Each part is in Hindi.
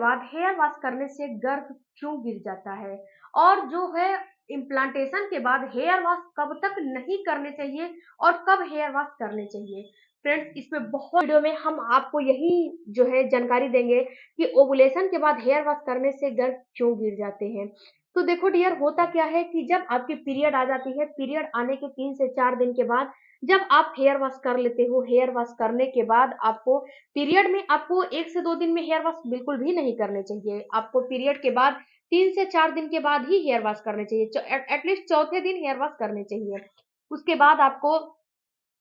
बाद हेयर वॉश करने से गर्भ क्यों गिर जाता है, और जो है इम्प्लांटेशन के बाद हेयर वॉश कब तक नहीं करने चाहिए और कब हेयर वॉश करने चाहिए। फ्रेंड्स, इसमें बहुत वीडियो में हम आपको यही जो है जानकारी देंगे कि ओवुलेशन के बाद हेयर वॉश करने से गर्भ क्यों गिर जाते हैं। तो देखो डियर, होता क्या है कि जब आपकी पीरियड आ जाती है, पीरियड आने के 3 से 4 दिन के बाद जब आप हेयर वॉश कर लेते हो, हेयर वॉश करने के बाद आपको पीरियड में आपको 1 से 2 दिन में हेयर वॉश बिल्कुल भी नहीं करने चाहिए। आपको पीरियड के बाद 3 से 4 दिन के बाद ही हेयर वॉश करने चाहिए। एटलीस्ट चौथे दिन हेयर वॉश करने चाहिए। उसके बाद आपको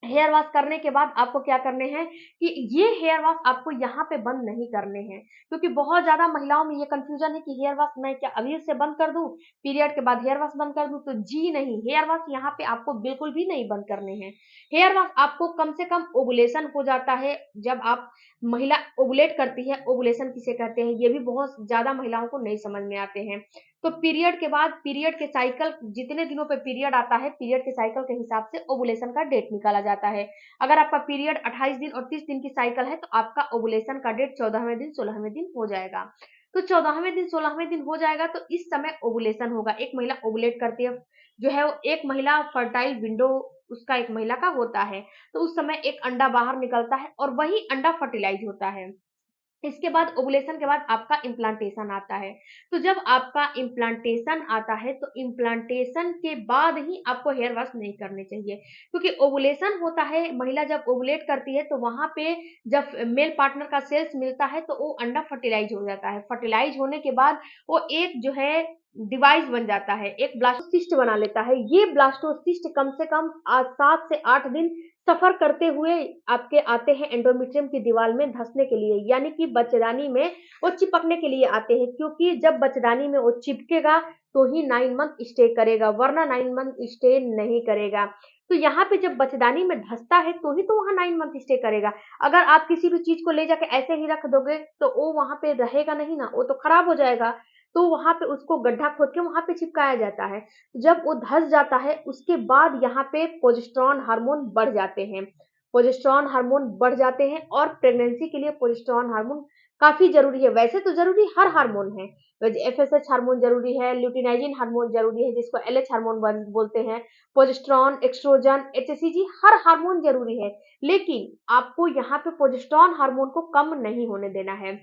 हेयर वॉश करने के बाद आपको क्या करने हैं कि ये हेयर वॉश आपको यहाँ पे बंद नहीं करने हैं, क्योंकि बहुत ज्यादा महिलाओं में ये कंफ्यूजन है कि हेयर वॉश मैं क्या अभी से बंद कर दूं, पीरियड के बाद हेयर वॉश बंद कर दूं। तो जी नहीं, हेयर वॉश यहाँ पे आपको बिल्कुल भी नहीं बंद करने हैं। हेयर वॉश आपको कम से कम ओवुलेशन हो जाता है, जब आप महिला ओवुलेट करती है, ओवुलेशन किसे कहते हैं ये भी बहुत ज्यादा महिलाओं को नहीं समझ में आते हैं। तो पीरियड के बाद पीरियड के साइकिल जितने दिनों पे पीरियड आता है, पीरियड के साइकिल के हिसाब से ओवुलेशन का डेट निकाला जाता है। अगर आपका पीरियड 28 दिन और 30 दिन की साइकिल है तो आपका ओवुलेशन का डेट 14वें दिन 16वें दिन हो जाएगा। तो 14वें दिन 16वें दिन हो जाएगा तो इस समय ओवुलेशन होगा। एक महिला ओवुलेट करती है, जो है वो एक महिला फर्टाइल विंडो उसका एक महिला का होता है, तो उस समय एक अंडा बाहर निकलता है और वही अंडा फर्टिलाइज होता है। इसके बाद ओवुलेशन के बाद आपका इम्प्लांटेशन आता है। तो जब आपका इम्प्लांटेशन आता है तो इम्प्लांटेशन के बाद ही आपको हेयर वॉश नहीं करने चाहिए, क्योंकि ओवुलेशन होता है, महिला जब ओवुलेट करती है तो वहां पे जब मेल पार्टनर का सेल्स मिलता है तो वो अंडा फर्टिलाइज हो जाता है। फर्टिलाइज होने के बाद वो एक जो है डिवाइस बन जाता है, एक ब्लास्टोसिस्ट बना लेता है। ये ब्लास्टोसिस्ट कम से कम 7 से 8 दिन सफर करते हुए आपके आते हैं एंडोमेट्रियम की दीवार में धंसने के लिए, यानी कि बच्चेदानी में वो चिपकने के लिए आते हैं, क्योंकि जब बच्चेदानी में वो चिपकेगा तो ही 9 मंथ स्टे करेगा, वरना 9 मंथ स्टे नहीं करेगा। तो यहाँ पे जब बच्चेदानी में धंसता है तो ही तो वहां 9 मंथ स्टे करेगा। अगर आप किसी भी चीज को ले जाके ऐसे ही रख दोगे तो वो वहां पे रहेगा नहीं ना, वो तो खराब हो जाएगा। तो वहां पे उसको गड्ढा खोद के वहां पे चिपकाया जाता है। जब वो धंस जाता है उसके बाद यहाँ पे प्रोजेस्टेरॉन हार्मोन बढ़ जाते हैं। प्रोजेस्टेरॉन हार्मोन बढ़ जाते हैं और प्रेगनेंसी के लिए प्रोजेस्टेरॉन हार्मोन काफी जरूरी है। वैसे तो जरूरी हर हार्मोन है, एफएसएच हार्मोन जरूरी है, ल्यूटिनाइजिन हार्मोन जरूरी है जिसको एलएच हार्मोन बोलते हैं, प्रोजेस्टेरॉन, एस्ट्रोजन, एचसीजी, हर हार्मोन जरूरी है। लेकिन आपको यहाँ पे प्रोजेस्टेरॉन हार्मोन को कम नहीं होने देना है,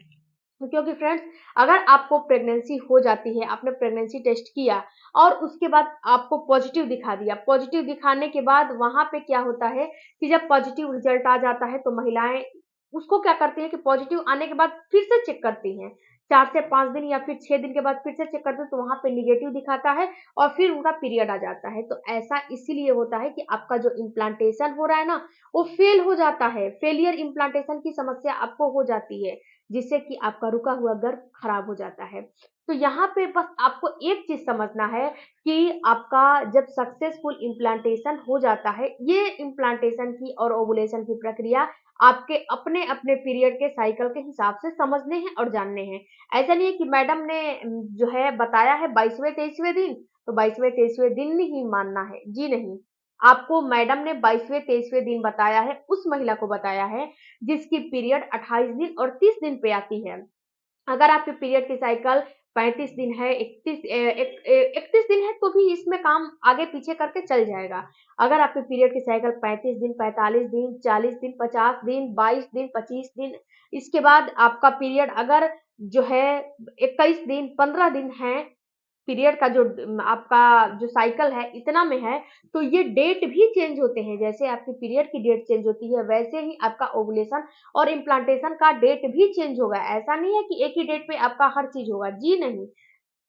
क्योंकि फ्रेंड्स, अगर आपको प्रेगनेंसी हो जाती है, आपने प्रेगनेंसी टेस्ट किया और उसके बाद आपको पॉजिटिव दिखा दिया, पॉजिटिव दिखाने के बाद वहां पे क्या होता है कि जब पॉजिटिव रिजल्ट आ जाता है तो महिलाएं उसको क्या करती हैं कि पॉजिटिव आने के बाद फिर से चेक करती हैं, 4 से 5 दिन या फिर 6 दिन के बाद फिर से चेक करते हैं तो वहां पे निगेटिव दिखाता है और फिर उनका पीरियड आ जाता है। तो ऐसा इसीलिए होता है कि आपका जो इम्प्लांटेशन हो रहा है ना, वो फेल हो जाता है, फेलियर इम्प्लांटेशन की समस्या आपको हो जाती है, जिससे कि आपका रुका हुआ गर्भ खराब हो जाता है। तो यहाँ पे बस आपको एक चीज समझना है कि आपका जब सक्सेसफुल इम्प्लांटेशन हो जाता है, ये इम्प्लांटेशन की और ओवुलेशन की प्रक्रिया आपके अपने अपने पीरियड के साइकिल के हिसाब से समझने हैं और जानने हैं। ऐसा नहीं है कि मैडम ने जो है बताया है 22वें 23वें दिन तो 22वें 23वें दिन ही मानना है। जी नहीं, आपको मैडम ने 22वें 23वें दिन बताया है, उस महिला को बताया है जिसकी पीरियड 28 दिन और 30 दिन पे आती है। अगर आपके पीरियड की साइकिल 35 दिन है, 31 दिन है तो भी इसमें काम आगे पीछे करके चल जाएगा। अगर आपके पीरियड की साइकिल 35 दिन, 45 दिन, 40 दिन, 50 दिन, 22 दिन, 25 दिन, इसके बाद आपका पीरियड अगर जो है 21 दिन, 15 दिन है, पीरियड का जो आपका जो साइकिल है इतना में है, तो ये डेट भी चेंज होते हैं। जैसे आपकी पीरियड की डेट चेंज होती है वैसे ही आपका ओवुलेशन और इम्प्लांटेशन का डेट भी चेंज होगा। ऐसा नहीं है कि एक ही डेट पे आपका हर चीज होगा, जी नहीं,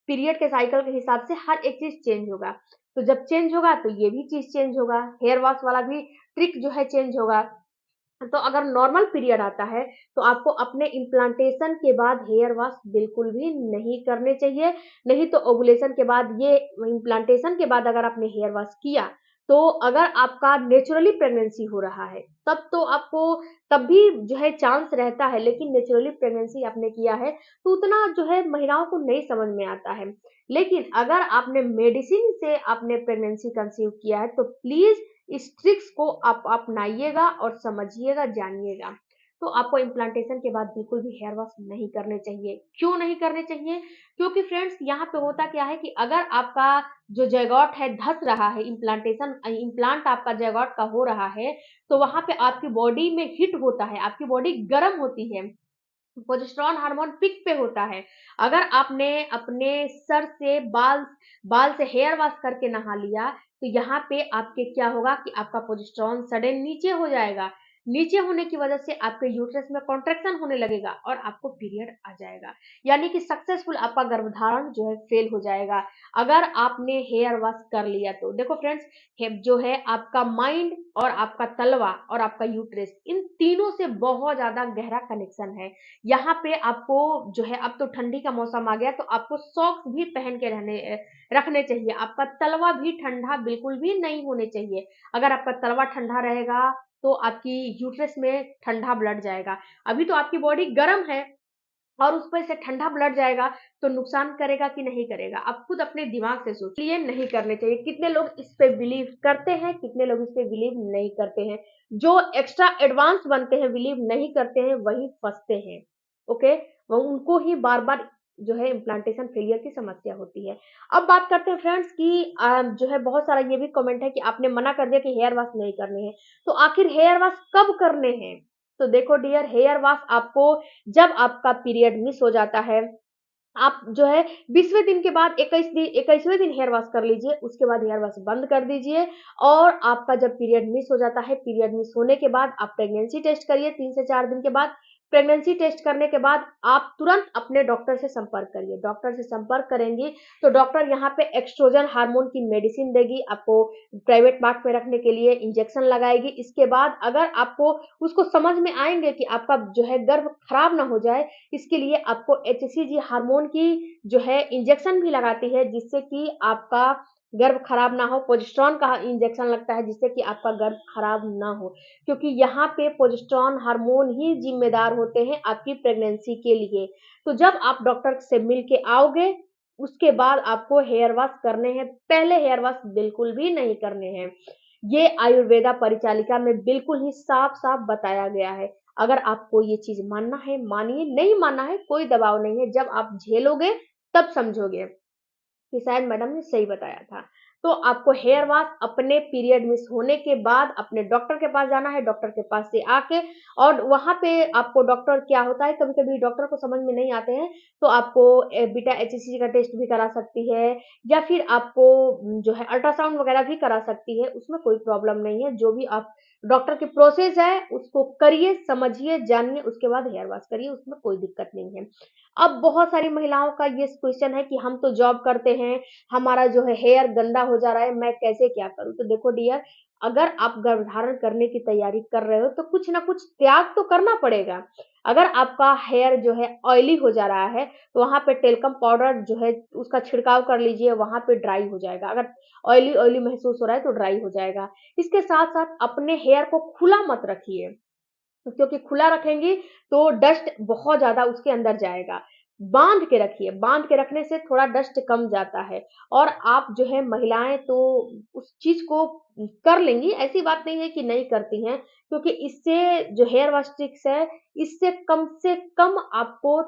पीरियड के साइकिल के हिसाब से हर एक चीज चेंज होगा। तो जब चेंज होगा तो ये भी चीज चेंज होगा, हेयर वॉश वाला भी ट्रिक जो है चेंज होगा। तो अगर नॉर्मल पीरियड आता है तो आपको अपने इम्प्लांटेशन के बाद हेयर वॉश बिल्कुल भी नहीं करने चाहिए। नहीं तो ओवुलेशन के बाद ये इम्प्लांटेशन के बाद अगर आपने हेयर वॉश किया तो अगर आपका नेचुरली प्रेगनेंसी हो रहा है तब तो आपको तब भी जो है चांस रहता है, लेकिन नेचुरली प्रेगनेंसी आपने किया है तो उतना जो है महिलाओं को नहीं समझ में आता है। लेकिन अगर आपने मेडिसिन से आपने प्रेगनेंसी कंसीव किया है तो प्लीज इस ट्रिक्स को आप अपनाइएगा और समझिएगा, जानिएगा। तो आपको इम्प्लांटेशन के बाद बिल्कुल भी हेयर वॉश नहीं करने चाहिए। क्यों नहीं करने चाहिए? क्योंकि फ्रेंड्स यहाँ पे होता क्या है कि अगर आपका जो ज़ायगोट है धँस रहा है, इम्प्लांट आपका ज़ायगोट का हो रहा है, तो वहाँ पे आपकी बॉडी में हीट होता है, आपकी बॉडी गर्म होती है। प्रोजेस्टेरॉन हार्मोन पीक पे होता है। अगर आपने अपने सर से बाल से हेयर वॉश करके नहा लिया, तो यहाँ पे आपके क्या होगा कि आपका प्रोजेस्टेरॉन सडन नीचे हो जाएगा। नीचे होने की वजह से आपके यूट्रस में कॉन्ट्रैक्शन होने लगेगा और आपको पीरियड आ जाएगा। यानी कि सक्सेसफुल आपका गर्भधारण जो है फेल हो जाएगा, अगर आपने हेयर वॉश कर लिया तो। देखो फ्रेंड्स, जो है आपका माइंड और आपका तलवा और आपका यूट्रस, इन तीनों से बहुत ज़्यादा गहरा कनेक्शन है। यहाँ पे आपको जो है, अब तो ठंडी का मौसम आ गया, तो आपको सॉक्स भी पहन के रखने चाहिए। आपका तलवा भी ठंडा बिल्कुल भी नहीं होने चाहिए। अगर आपका तलवा ठंडा रहेगा तो आपकी यूट्रस में ठंडा ब्लड जाएगा। अभी तो आपकी बॉडी गर्म है और उस पर से ठंडा ब्लड जाएगा, तो नुकसान करेगा कि नहीं करेगा? आप खुद अपने दिमाग से सोचिए। नहीं करने चाहिए। कितने लोग इस पे बिलीव करते हैं, कितने लोग इस पे बिलीव नहीं करते हैं। जो एक्स्ट्रा एडवांस बनते हैं, बिलीव नहीं करते हैं, वही फंसते हैं। ओके, वो उनको ही बार बार जो है इम्प्लांटेशन फेलियर की समस्या होती है। अब बात करते हैं फ्रेंड्स कि जो है बहुत सारा ये भी कमेंट है कि आपने मना कर दिया कि हेयर वॉश नहीं करने हैं, तो आखिर हेयर वॉश कब करने हैं? तो देखो डियर, हेयर वॉश आपको जब आपका पीरियड मिस हो जाता है, आप जो है 20वें दिन के बाद 21वें दिन हेयर वॉश कर लीजिए, उसके बाद हेयर वॉश बंद कर दीजिए। और आपका जब पीरियड मिस हो जाता है, पीरियड मिस होने के बाद आप प्रेगनेंसी टेस्ट करिए 3 से 4 दिन के बाद। प्रेगनेंसी टेस्ट करने के बाद आप तुरंत अपने डॉक्टर से संपर्क करिए। डॉक्टर से संपर्क करेंगी तो डॉक्टर यहाँ पे एस्ट्रोजन हार्मोन की मेडिसिन देगी, आपको प्राइवेट पार्ट में रखने के लिए इंजेक्शन लगाएगी। इसके बाद अगर आपको उसको समझ में आएँगे कि आपका जो है गर्भ खराब ना हो जाए, इसके लिए आपको एचसीजी हार्मोन की जो है इंजेक्शन भी लगाती है, जिससे कि आपका गर्भ खराब ना हो। प्रोजेस्टेरॉन का इंजेक्शन लगता है जिससे कि आपका गर्भ खराब ना हो, क्योंकि यहाँ पे प्रोजेस्टेरॉन हार्मोन ही जिम्मेदार होते हैं आपकी प्रेगनेंसी के लिए। तो जब आप डॉक्टर से मिल के आओगे, उसके बाद आपको हेयर वॉश करने हैं। पहले हेयर वॉश बिल्कुल भी नहीं करने हैं। ये आयुर्वेदा परिचालिका में बिल्कुल ही साफ-साफ बताया गया है। अगर आपको ये चीज़ मानना है, मानिए, नहीं मानना है, कोई दबाव नहीं है। जब आप झेलोगे, तब समझोगे कि शायद मैडम ने सही बताया था। तो आपको हेयर वॉश अपने पीरियड मिस होने के बाद अपने डॉक्टर के पास जाना है, डॉक्टर के पास से आके, और वहाँ पे आपको डॉक्टर क्या होता है, कभी-कभी डॉक्टर को समझ में नहीं आते हैं, तो आपको बीटा एचसीजी का टेस्ट भी करा सकती है, या फिर आपको जो है अल्ट्रासाउंड वगैरह भी करा सकती है, उसमें कोई प्रॉब्लम नहीं है। जो भी आप डॉक्टर की प्रोसेस है, उसको करिए, समझिए, जानिए, उसके बाद हेयर वॉश करिए, उसमें कोई दिक्कत नहीं है। अब बहुत सारी महिलाओं का ये क्वेश्चन है कि हम तो जॉब करते हैं, हमारा जो है हेयर गंदा हो जा रहा है, मैं कैसे क्या करूँ? तो देखो डियर, अगर आप गर्भधारण करने की तैयारी कर रहे हो, तो कुछ ना कुछ त्याग तो करना पड़ेगा। अगर आपका हेयर जो है ऑयली हो जा रहा है, तो वहाँ पे टेल्कम पाउडर जो है उसका छिड़काव कर लीजिए, वहाँ पे ड्राई हो जाएगा। अगर ऑयली महसूस हो रहा है तो ड्राई हो जाएगा। इसके साथ-साथ अपने हेयर को खुला मत रखिए। क्योंकि खुला रखेंगी तो डस्ट बहुत ज़्यादा उसके अंदर जाएगा। बाँध के रखिए, बाँध के रखने से थोड़ा डस्ट कम जाता है, और आप जो है महिलाएँ तो उस चीज़ को कर लेंगी, ऐसी बात नहीं है कि नहीं करती हैं, क्योंकि इससे जो हेयर वॉश स्टिक्स है, इससे कम से कम आपको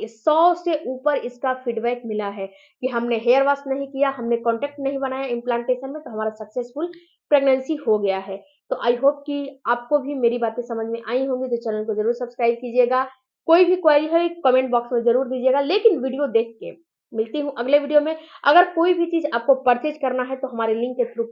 100 से ऊपर इसका फीडबैक मिला है कि हमने हेयर वॉश नहीं किया, हमने कॉन्टैक्ट नहीं बनाया इम्प्लांटेशन में, तो हमारा सक्सेसफुल प्रेगनेंसी हो गया है। तो आई होप कि आपको भी मेरी बातें समझ में आई होंगी, तो चैनल को ज़रूर सब्सक्राइब कीजिएगा। कोई भी क्वेरी है कमेंट बॉक्स में ज़रूर दीजिएगा, लेकिन वीडियो देख के। मिलती हूँ अगले वीडियो में। अगर कोई भी चीज़ आपको परचेज़ करना है तो हमारे लिंक के थ्रू